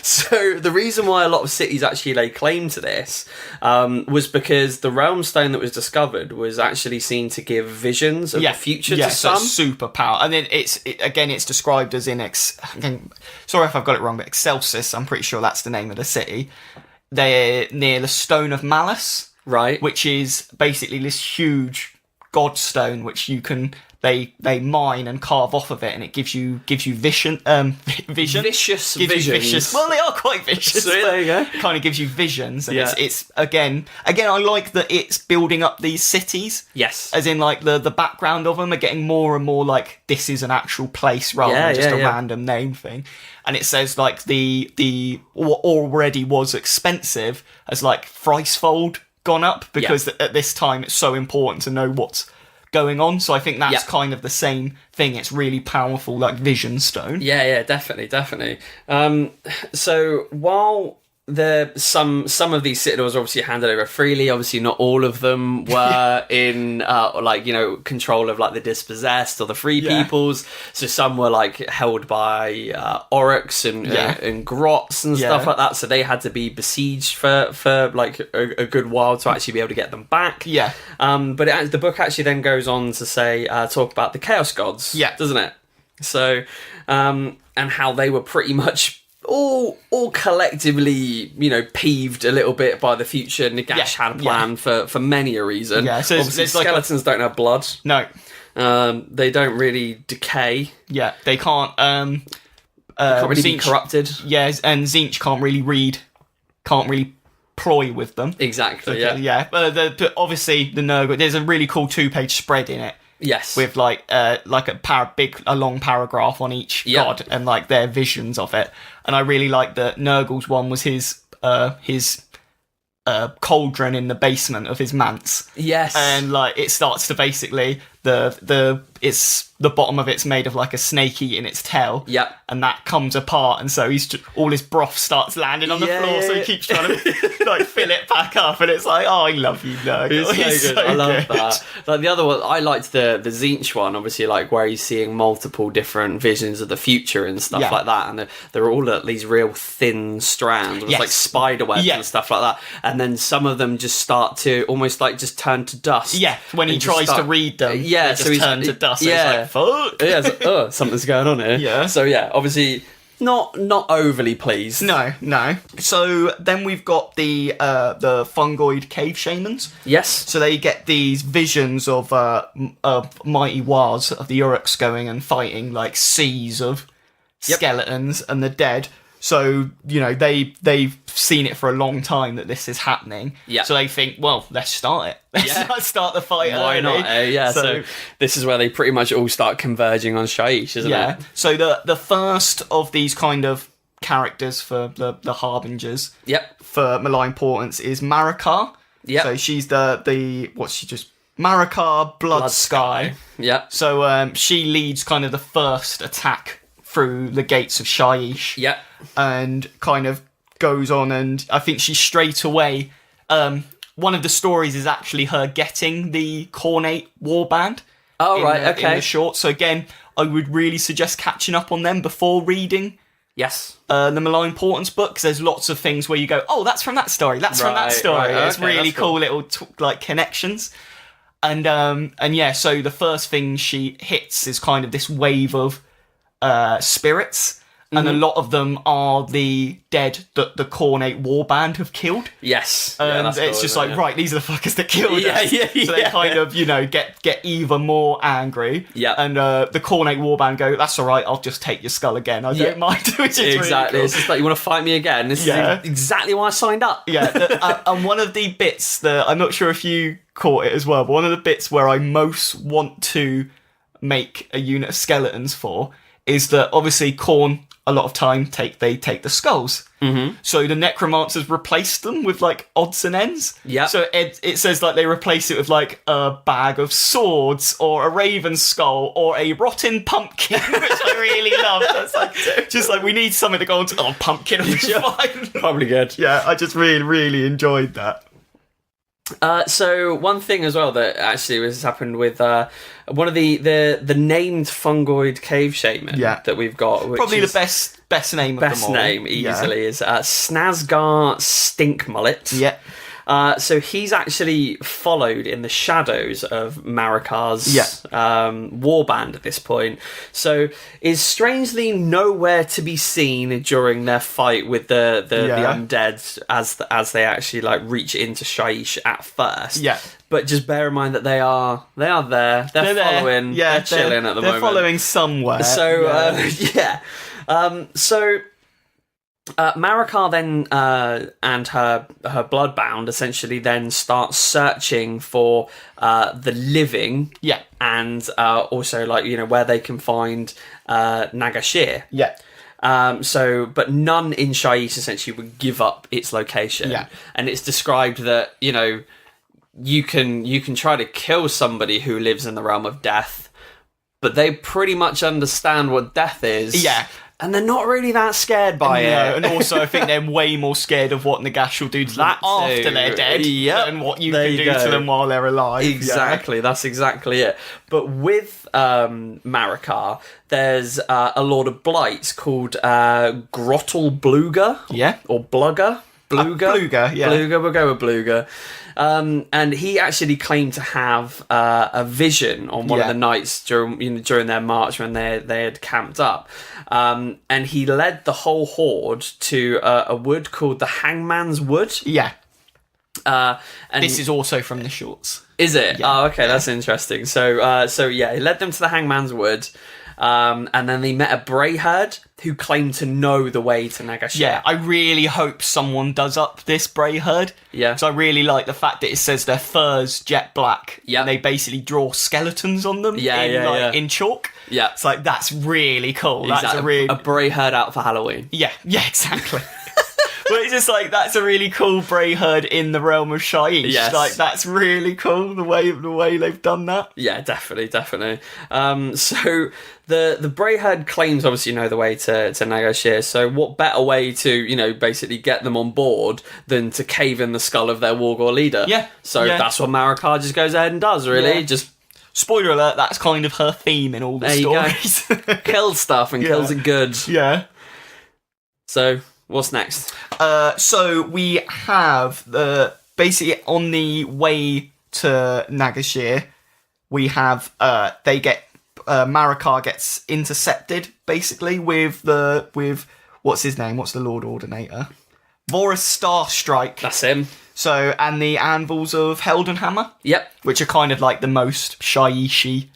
So the reason why a lot of cities actually lay claim to this was because the realm stone that was discovered was actually seen to give visions of the future to some. Super power. And then it's described as sorry if I've got it wrong, but Excelsis, I'm pretty sure that's the name of the city. They're near the Stone of Malice. Right. Which is basically this huge godstone which they mine and carve off of it, and it gives you vision. Vicious visions. Well, they are quite vicious. So there you go. Kind of gives you visions, and it's again. I like that it's building up these cities. Yes, as in like the background of them are getting more and more like this is an actual place rather than just a random name thing. And it says like the what already was expensive has like thricefold gone up because at this time it's so important to know what's going on. So I think that's kind of the same thing. It's really powerful, like vision stone. Yeah, definitely. So while some of these citadels are obviously handed over freely, obviously not all of them were in control of like the dispossessed or the free peoples. So some were like held by orcs and grots and stuff like that. So they had to be besieged for like a good while to actually be able to get them back. But the book actually then goes on to say talk about the chaos gods, doesn't it? So and how they were pretty much all collectively, peeved a little bit by the future. Nagash had a plan for many a reason. So obviously skeletons don't have blood. No. They don't really decay. Yeah, they can't really be corrupted. Yes, and Tzeentch can't really ploy with them. Exactly, But obviously the Nurgle, there's a really cool 2-page spread in it. Yes, with like a long paragraph on each god and like their visions of it, and I really like that Nurgle's one was his cauldron in the basement of his manse. Yes. And like it starts to basically the bottom of it's made of like a snake eating its tail. Yep. And that comes apart, and so all his broth starts landing on the floor. So he keeps trying to like fill it back up, and it's like, oh, I love you, Nurgle. It's so good. I love that. Like the other one, I liked the Tzeentch one, obviously, like where he's seeing multiple different visions of the future and stuff like that, and they're all at these real thin strands, with like spider webs and stuff like that, and then some of them just start to almost like just turn to dust. Yeah, when he tries to read them, they just turn to dust. Yeah. It's like, fuck. Yeah, it's like, something's going on here. Yeah. So yeah, obviously not overly pleased. No. So then we've got the fungoid cave shamans. Yes. So they get these visions of mighty wars of the Uruks going and fighting like seas of skeletons and the dead. So, you know, they've seen it for a long time that this is happening. Yeah. So they think, well, let's start it. Let's start the fight Why early. not? So this is where they pretty much all start converging on Shyish, isn't it? So the first of these kind of characters for the Harbingers for Malign Portents is Marikar. Yep. So she's Marikar Blood Sky. Yeah. So she leads kind of the first attack through the gates of Shyish. Yeah. And kind of goes on, and I think she straight away... one of the stories is actually her getting the Khornate warband. Oh, right, okay. In the short. So again, I would really suggest catching up on them before reading the Malign Portents book, because there's lots of things where you go, oh, that's from that story, that's from that story. Right, it's really cool little like connections. And yeah, so the first thing she hits is kind of this wave of spirits. And a lot of them are the dead that the Khornate warband have killed. Yes. And it's just like, right, these are the fuckers that killed us. So they kind of, you know, get even more angry. Yeah. And the Khornate warband go, that's all right, I'll just take your skull again. I don't mind. Which is exactly. Really cool. It's just like, you want to fight me again? This is exactly why I signed up. And one of the bits that, I'm not sure if you caught it as well, but one of the bits where I most want to make a unit of skeletons for is that obviously Khorne, a lot of time they take the skulls. Mm-hmm. So the necromancers replaced them with like odds and ends. Yeah. So it says like they replace it with like a bag of swords or a raven skull or a rotten pumpkin, which I really love. That's like just like we need something to go on to. Oh, pumpkin, which is fine. Probably good. Yeah, I just really enjoyed that. So one thing as well that actually has happened with one of the named fungoid cave shaman that we've got, which probably is the best name of them all. Best name easily is Snazgar Stinkmullet. Yeah. So he's actually followed in the shadows of Marikar's warband at this point. So is strangely nowhere to be seen during their fight with the undead as they actually like reach into Shyish at first. Yeah. But just bear in mind that they are there. They're following. Yeah, they're chilling at the moment. They're following somewhere. So Marikar then and her bloodbound essentially then start searching for the living, and also like, you know, where they can find Nagashir. But none in Shyish essentially would give up its location. And it's described that, you know, you can try to kill somebody who lives in the realm of death, but they pretty much understand what death is. And they're not really that scared by it. And also I think they're way more scared of what Nagash will do to them after they're dead than what you can do to them while they're alive. Exactly, that's exactly it. But with Marikar, there's a Lord of Blights called Grottel Bluga. Or Blugger. Bluga, Bluga, we'll go with Bluga. And he actually claimed to have a vision on one of the nights during their march when they had camped up. And he led the whole horde to a wood called the Hangman's Wood. And this is also from the shorts. Is it? Oh, okay, that's interesting. So he led them to the Hangman's Wood. And then they met a Brayherd who claimed to know the way to Nagashir. Yeah, I really hope someone does up this Brayherd. So I really like the fact that it says their fur's jet black. And they basically draw skeletons on them in chalk. It's like, that's really cool. Exactly. That's a Brayherd out for Halloween. Yeah, exactly. But it's just like, that's a really cool Brayherd in the realm of Shaiish. Yes. Like, that's really cool, the way they've done that. Yeah, definitely. So the Brayherd claims obviously know the way to Nagash here, so what better way to, basically get them on board than to cave in the skull of their Wargore leader? Yeah. So that's what Marika just goes ahead and does, really. Yeah. Just spoiler alert, that's kind of her theme in all the stories. kills stuff and kills it good. Yeah. So, what's next? So we have basically on the way to Nagashir, we have Marika gets intercepted basically with what's his name? What's the Lord Ordinator? Vorus Starstrike. That's him. So, and the anvils of Heldenhammer. Yep. Which are kind of like the most Shaiishi.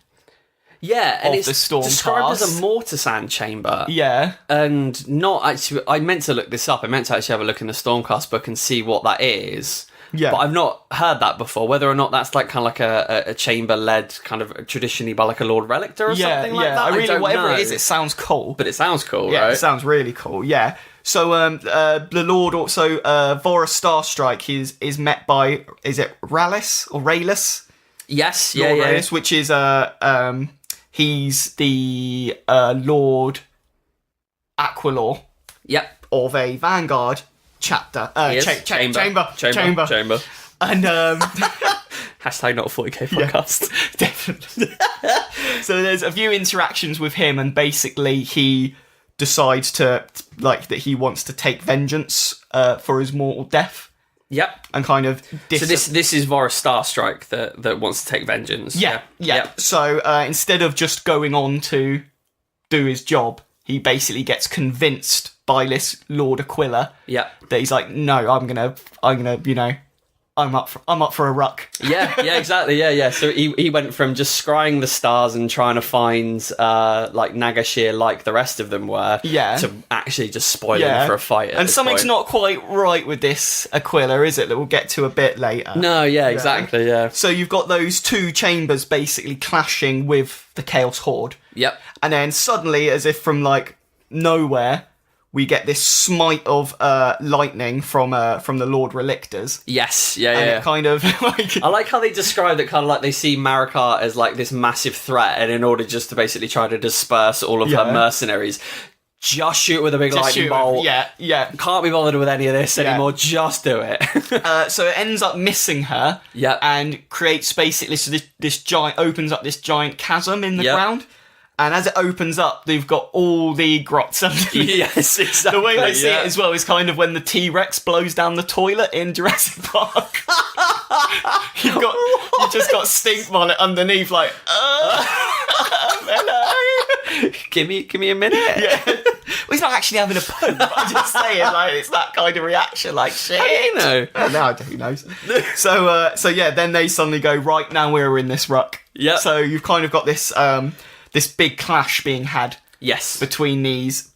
Yeah, and it's the storm described pass. as a mortisand chamber. Yeah. And not actually, I meant to look this up. I meant to actually have a look in the Stormcast book and see what that is. Yeah. But I've not heard that before, whether or not that's like kind of like a chamber led kind of traditionally by like a Lord Relictor or something like that. I don't know. it is, it sounds cool. But it sounds cool, Yeah, right? it sounds really cool, yeah. So the Lord also, Vorus Starstrike is met by, is it Rallis or Raylus? Yes, Lord yeah. Raylus, which is, he's the Lord Aquilor Yep. of a Vanguard chapter. Chamber. And Hashtag not a 40k podcast. Yeah, definitely. So there's a few interactions with him, and basically he decides that he wants to take vengeance for his mortal death. Yep. And kind of so this is Vorus Starstrike that wants to take vengeance. Yeah. So instead of just going on to do his job, he basically gets convinced by this Lord Aquila. Yeah. That he's like, no, I'm gonna, I'm up for a ruck. Yeah, exactly. Yeah. So he went from just scrying the stars and trying to find like Nagashir like the rest of them were, to actually just spoiling for a fight. And something's not quite right with this Aquila, is it? That we'll get to a bit later. No, exactly. Yeah. So you've got those two chambers basically clashing with the Chaos Horde. Yep. And then suddenly, as if from like nowhere, we get this smite of lightning from the Lord Relictors. Yes, And it kind of like... I like how they describe it kind of like they see Marika as like this massive threat, and in order just to basically try to disperse all of her mercenaries, just shoot with a big lightning bolt. Yeah. Can't be bothered with any of this anymore, just do it. So it ends up missing her. Yeah. And creates basically, so this giant, opens up this giant chasm in the ground. And as it opens up, they've got all the grots underneath. Yes, exactly. The way they see it as well is kind of when the T-Rex blows down the toilet in Jurassic Park. You've just got Stink Bonnet underneath, like, hello. Give me a minute. Yeah. Well, he's not actually having a poo, but I'm just saying, like, it's that kind of reaction, like, shit. How do you know? Now who knows? So yeah, then they suddenly go, right, now we're in this ruck. Yeah. So you've kind of got this this big clash being had. Yes. Between these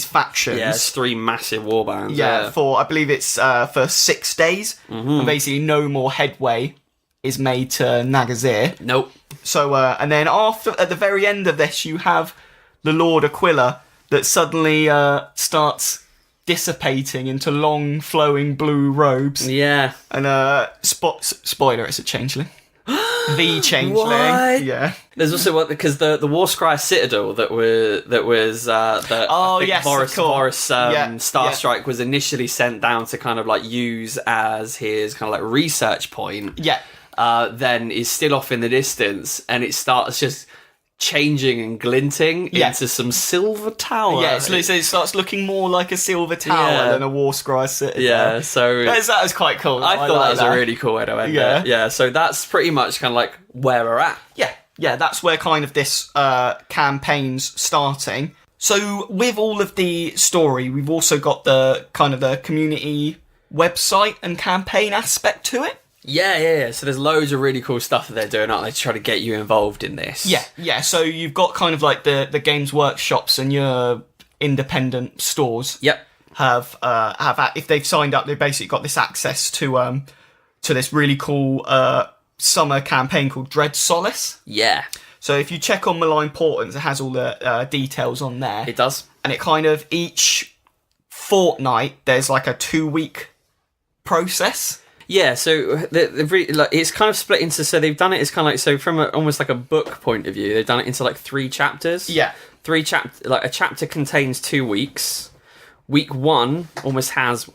factions. Yeah, it's 3 massive warbands. Yeah, for I believe it's for 6 days. Mm-hmm. And basically no more headway is made to Nagazir. Nope. So and then at the very end of this, you have the Lord Aquila that suddenly starts dissipating into long flowing blue robes. Yeah. And spoiler, it's a changeling. The changeling. What? Yeah. There's also because the Warscryer Citadel that was Vorus Starstrike was initially sent down to kind of like use as his kind of like research point. Yeah. Then is still off in the distance, and it starts just changing and glinting into some silver tower. Yeah, so it starts looking more like a silver tower than a Warscryer Citadel. Yeah, so that was quite cool. I thought that was a really cool way to end it. Yeah, so that's pretty much kind of like where we're at. Yeah, that's where kind of this campaign's starting. So with all of the story, we've also got the kind of the community website and campaign aspect to it. Yeah. So there's loads of really cool stuff that they're doing, aren't they, to try to get you involved in this? Yeah. So you've got kind of like the games workshops and your independent stores. Yep. Have if they've signed up, they've basically got this access to this really cool summer campaign called Dread Solstice. Yeah. So if you check on Malign Portents, it has all the details on there. It does. And it kind of each fortnight, there's like a 2-week process. Yeah, so it's kind of split into, so they've done it, it's kind of like, so from almost like a book point of view, they've done it into like 3 chapters. Yeah. Like a chapter contains 2 weeks. Week 1 almost has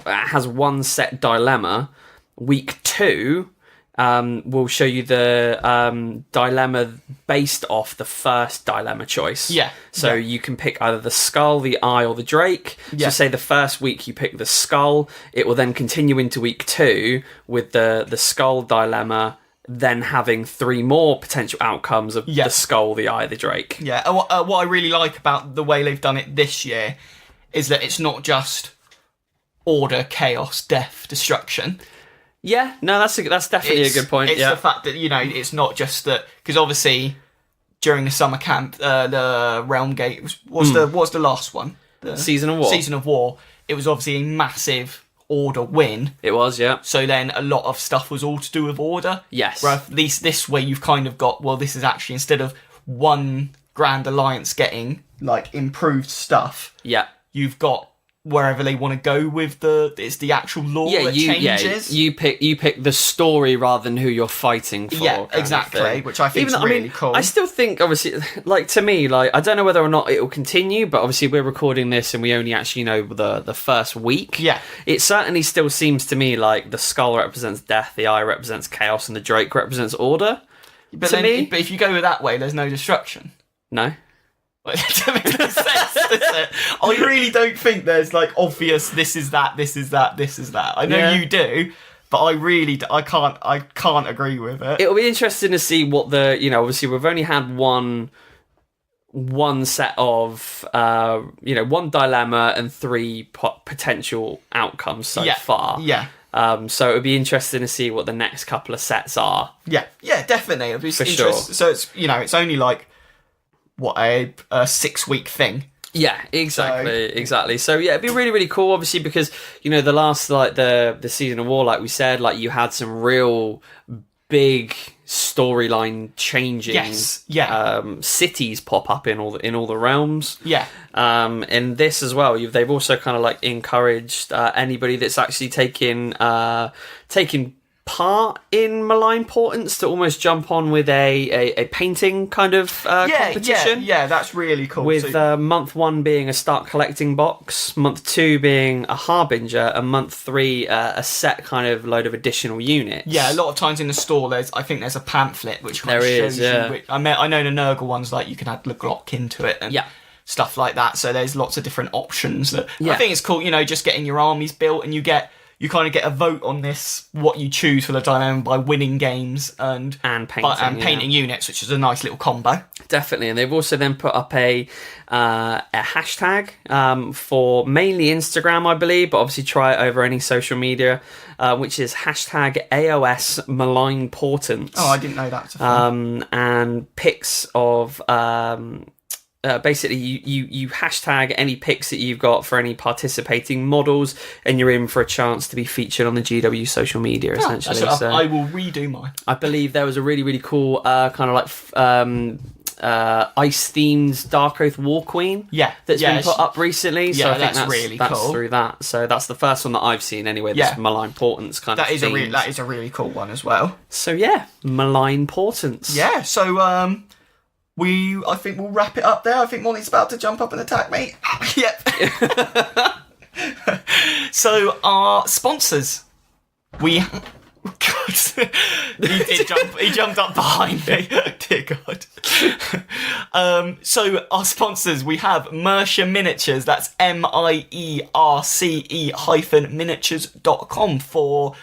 one set dilemma. Week 2 will show you the dilemma based off the first dilemma choice. Yeah. So you can pick either the skull, the eye, or the drake. Yeah. So say the first week you pick the skull, it will then continue into week 2 with the skull dilemma, then having 3 more potential outcomes of the skull, the eye, the drake. Yeah, and what I really like about the way they've done it this year is that it's not just order, chaos, death, destruction. Yeah, no, that's definitely a good point. It's the fact that, it's not just that, because obviously during the summer camp, the Realm Gate was the last one, the Season of War. Season of War. It was obviously a massive order win. It was, yeah. So then a lot of stuff was all to do with order. Yes. Where at least this way you've kind of got, well, this is actually, instead of one Grand Alliance getting like improved stuff, you've got wherever they want to go with it's the actual lore that changes. You pick the story rather than who you're fighting for. Yeah, exactly, which I think is really cool. I still think, obviously, like, to me, like, I don't know whether or not it will continue, but obviously we're recording this and we only actually know the first week. Yeah. It certainly still seems to me like the skull represents death, the eye represents chaos, and the drake represents order. But if you go with that way, there's no destruction. No. I really don't think there's like obvious this is that. I know you do, but I can't agree with it. It'll be interesting to see what obviously we've only had one set of one dilemma and 3 potential outcomes so far. Yeah. So it would be interesting to see what the next couple of sets are. Yeah, definitely. It'll be for sure. So it's it's only like a 6-week thing. Yeah, exactly. So yeah, it'd be really, really cool, obviously, because the last the Season of War, like we said, like you had some real big storyline changing cities pop up in all the realms. Yeah. And this as well, they've also kind of like encouraged anybody that's actually taking part in Malign Portents to almost jump on with a painting kind of competition. Yeah, that's really cool. With month 1 being a start collecting box, month 2 being a harbinger, and month 3 a set kind of load of additional units. Yeah, a lot of times in the store, I think there's a pamphlet which kind of shows you. I know the Nurgle ones, like you can add the Glock into it and stuff like that. So there's lots of different options. I think it's cool. Just getting your armies built, and you kind of get a vote on this, what you choose for the dilemma by winning games and painting units, which is a nice little combo. Definitely, and they've also then put up a hashtag for mainly Instagram, I believe, but obviously try it over any social media, which is hashtag AOS Malign Portents. Oh, I didn't know that. And pics of... basically, you hashtag any pics that you've got for any participating models, and you're in for a chance to be featured on the GW social media, essentially. So I will redo mine. I believe there was a really, really cool kind of like ice-themed Dark Oath War Queen that's been put up recently. So I think that's really cool. That's through that. So that's the first one that I've seen anyway, this Malign Portents kind of thing. That is a really cool one as well. So yeah, Malign Portents. Yeah, so... I think we'll wrap it up there. I think Molly's about to jump up and attack me. Yep. So our sponsors, God, he jumped up behind me. Dear God. So our sponsors, we have Mierce Miniatures. That's MIERCE-miniatures.com for.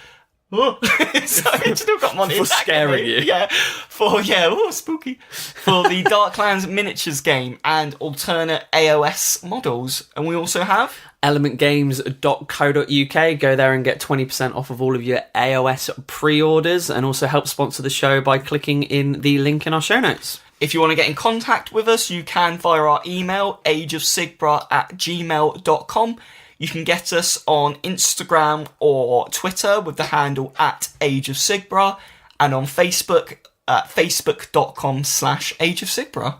Sorry, still got money for scaring you. Yeah, spooky. For the Darklands miniatures game and alternate AOS models, and we also have elementgames.co.uk. Go there and get 20% off of all of your AOS pre-orders, and also help sponsor the show by clicking in the link in our show notes. If you want to get in contact with us, you can via our email AgeofSigBrah@gmail.com. You can get us on Instagram or Twitter with the handle @AgeofSigBrah, and on Facebook at facebook.com/AgeofSigBrah.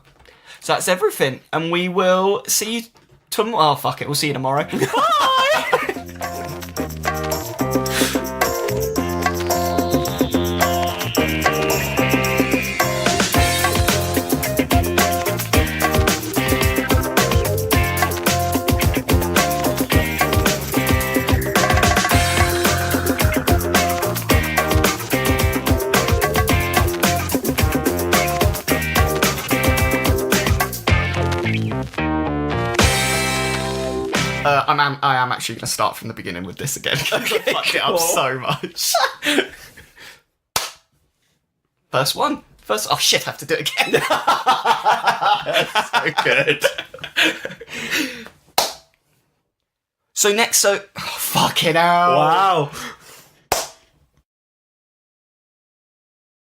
So that's everything, and we will see you tomorrow. Oh, fuck it, we'll see you tomorrow. Bye! I am actually going to start from the beginning with this again. Okay, I fucked it up so much. First one. Oh shit, I have to do it again. So good. So next, fucking hell. Wow.